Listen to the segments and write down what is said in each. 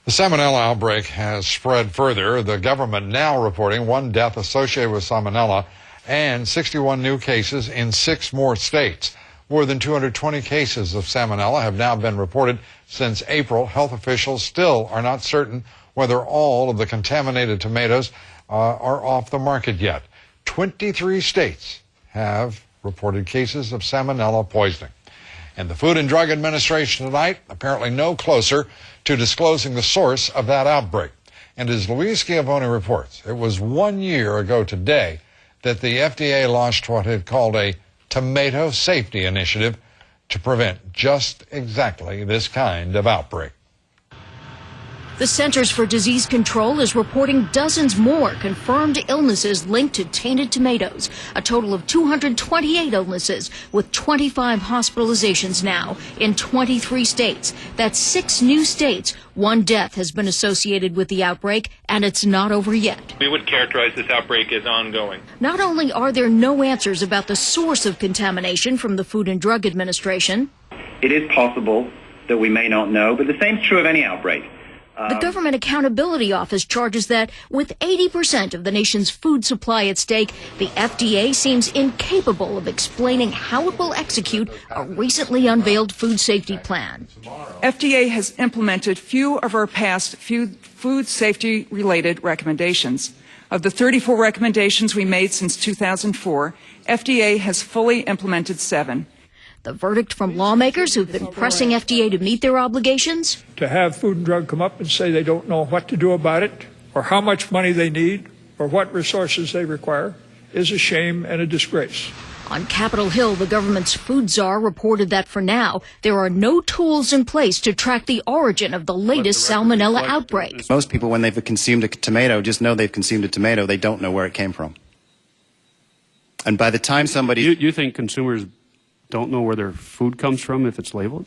The Salmonella outbreak has spread further. The government now reporting 1 death associated with Salmonella and 61 new cases in 6 more states. More than 220 cases of Salmonella have now been reported since April. Health officials still are not certain whether all of the contaminated tomatoes are off the market yet. 23 states have reported cases of Salmonella poisoning. And the Food and Drug Administration tonight apparently no closer to disclosing the source of that outbreak. And as Luis Schiavone reports, it was 1 year ago today that the FDA launched what it called a tomato safety initiative to prevent just exactly this kind of outbreak. The Centers for Disease Control is reporting dozens more confirmed illnesses linked to tainted tomatoes, a total of 228 illnesses, with 25 hospitalizations now in 23 states. That's 6 new states. 1 death has been associated with the outbreak, and it's not over yet. We would characterize this outbreak as ongoing. Not only are there no answers about the source of contamination from the Food and Drug Administration, it is possible that we may not know, but the same is true of any outbreak. The Government Accountability Office charges that with 80% of the nation's food supply at stake, the FDA seems incapable of explaining how it will execute a recently unveiled food safety plan. FDA has implemented few of our past food safety-related recommendations. Of the 34 recommendations we made since 2004, FDA has fully implemented 7. The verdict from lawmakers who've been pressing FDA to meet their obligations? To have Food and Drug come up and say they don't know what to do about it, or how much money they need, or what resources they require, is a shame and a disgrace. On Capitol Hill, the government's food czar reported that for now, there are no tools in place to track the origin of the latest Salmonella outbreak. Most people, when they've consumed a tomato, just know they've consumed a tomato. They don't know where it came from. And by the time somebody... You think consumers don't know where their food comes from if it's labeled?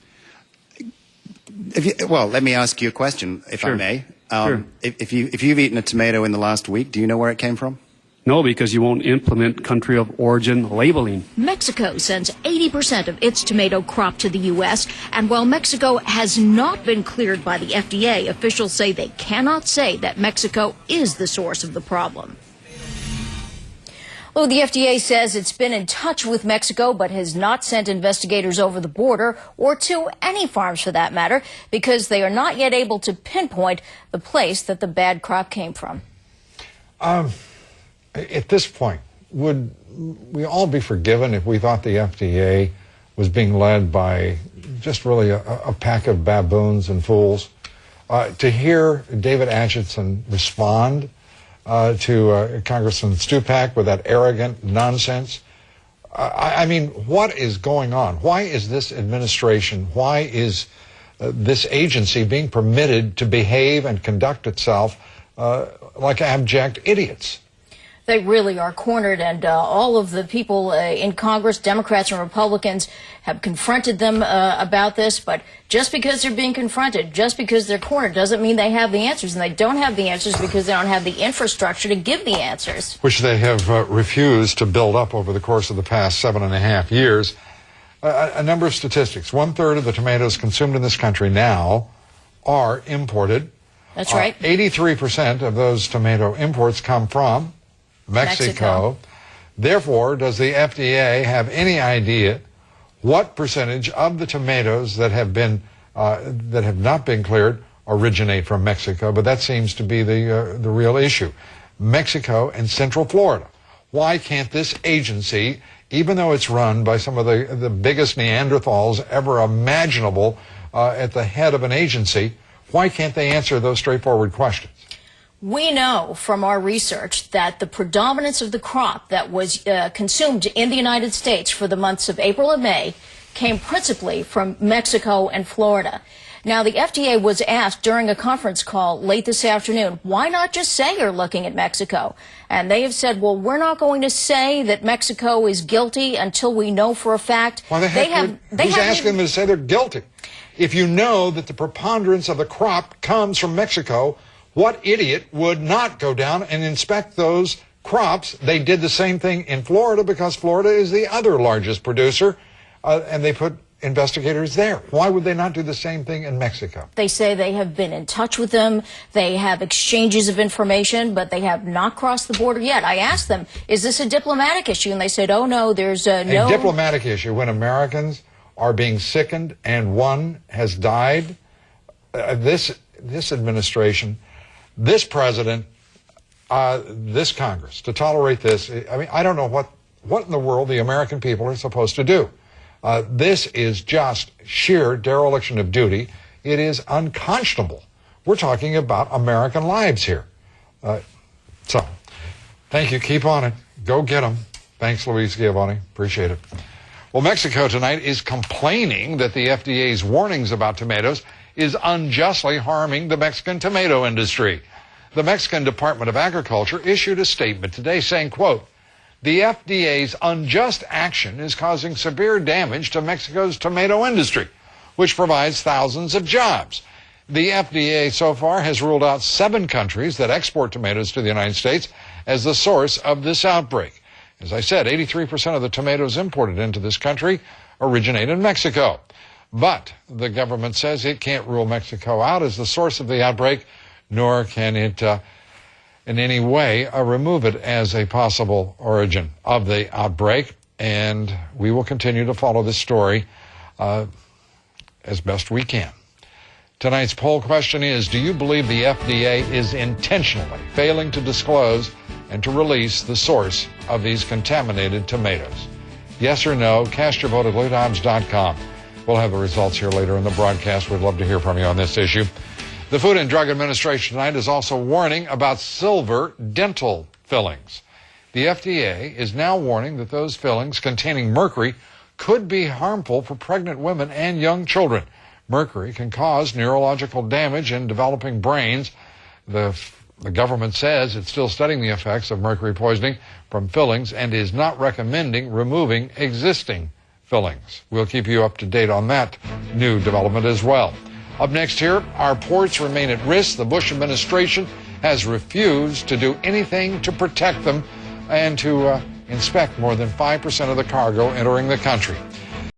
Well, let me ask you a question, if I may. Sure. If you've eaten a tomato in the last week, do you know where it came from? No, because you won't implement country of origin labeling. Mexico sends 80% of its tomato crop to the U.S., and while Mexico has not been cleared by the FDA, officials say they cannot say that Mexico is the source of the problem. Well, the FDA says it's been in touch with Mexico but has not sent investigators over the border or to any farms for that matter because they are not yet able to pinpoint the place that the bad crop came from. At this point, would we all be forgiven if we thought the FDA was being led by just really a pack of baboons and fools? To hear David Acheson respond to Congressman Stupak with that arrogant nonsense. I mean, what is going on? Why is this administration, why is this agency being permitted to behave and conduct itself like abject idiots? They really are cornered, and all of the people in Congress, Democrats and Republicans, have confronted them about this. But just because they're being confronted, just because they're cornered, doesn't mean they have the answers. And they don't have the answers because they don't have the infrastructure to give the answers. Which they have refused to build up over the course of the past 7.5 years. A number of statistics. 1/3 of the tomatoes consumed in this country now are imported. That's right. 83% of those tomato imports come from Mexico. Therefore, does the FDA have any idea what percentage of the tomatoes that have not been cleared originate from Mexico? But that seems to be the real issue. Mexico and Central Florida. Why can't this agency, even though it's run by some of the biggest Neanderthals ever imaginable at the head of an agency, why can't they answer those straightforward questions? We know from our research that the predominance of the crop that was consumed in the United States for the months of April and May came principally from Mexico and Florida. Now, the FDA was asked during a conference call late this afternoon, why not just say you're looking at Mexico? And they have said, well, we're not going to say that Mexico is guilty until we know for a fact. Who's asking them to say they're guilty? If you know that the preponderance of the crop comes from Mexico, what idiot would not go down and inspect those crops? They did the same thing in Florida because Florida is the other largest producer, and they put investigators there. Why would they not do the same thing in Mexico? They say they have been in touch with them. They have exchanges of information, but they have not crossed the border yet. I asked them, is this a diplomatic issue? And they said, oh, no, there's no... A diplomatic issue when Americans are being sickened and one has died. This administration, this president, this Congress, to tolerate this, I mean, I don't know what in the world the American people are supposed to do. This is just sheer dereliction of duty. It is unconscionable. We're talking about American lives here. So, thank you. Keep on it. Go get them. Thanks, Luis Giovanni. Appreciate it. Well, Mexico tonight is complaining that the FDA's warnings about tomatoes is unjustly harming the Mexican tomato industry. The Mexican Department of Agriculture issued a statement today saying, quote, the FDA's unjust action is causing severe damage to Mexico's tomato industry, which provides thousands of jobs. The FDA so far has ruled out 7 countries that export tomatoes to the United States as the source of this outbreak. As I said, 83% of the tomatoes imported into this country originate in Mexico. But the government says it can't rule Mexico out as the source of the outbreak, nor can it in any way remove it as a possible origin of the outbreak. And we will continue to follow this story as best we can. Tonight's poll question is, do you believe the FDA is intentionally failing to disclose and to release the source of these contaminated tomatoes? Yes or no? Cast your vote at Dobbs.com. We'll have the results here later in the broadcast. We'd love to hear from you on this issue. The Food and Drug Administration tonight is also warning about silver dental fillings. The FDA is now warning that those fillings containing mercury could be harmful for pregnant women and young children. Mercury can cause neurological damage in developing brains. The government says it's still studying the effects of mercury poisoning from fillings and is not recommending removing existing fillings. We'll keep you up to date on that new development as well. Up next here, our ports remain at risk. The Bush administration has refused to do anything to protect them and to inspect more than 5% of the cargo entering the country.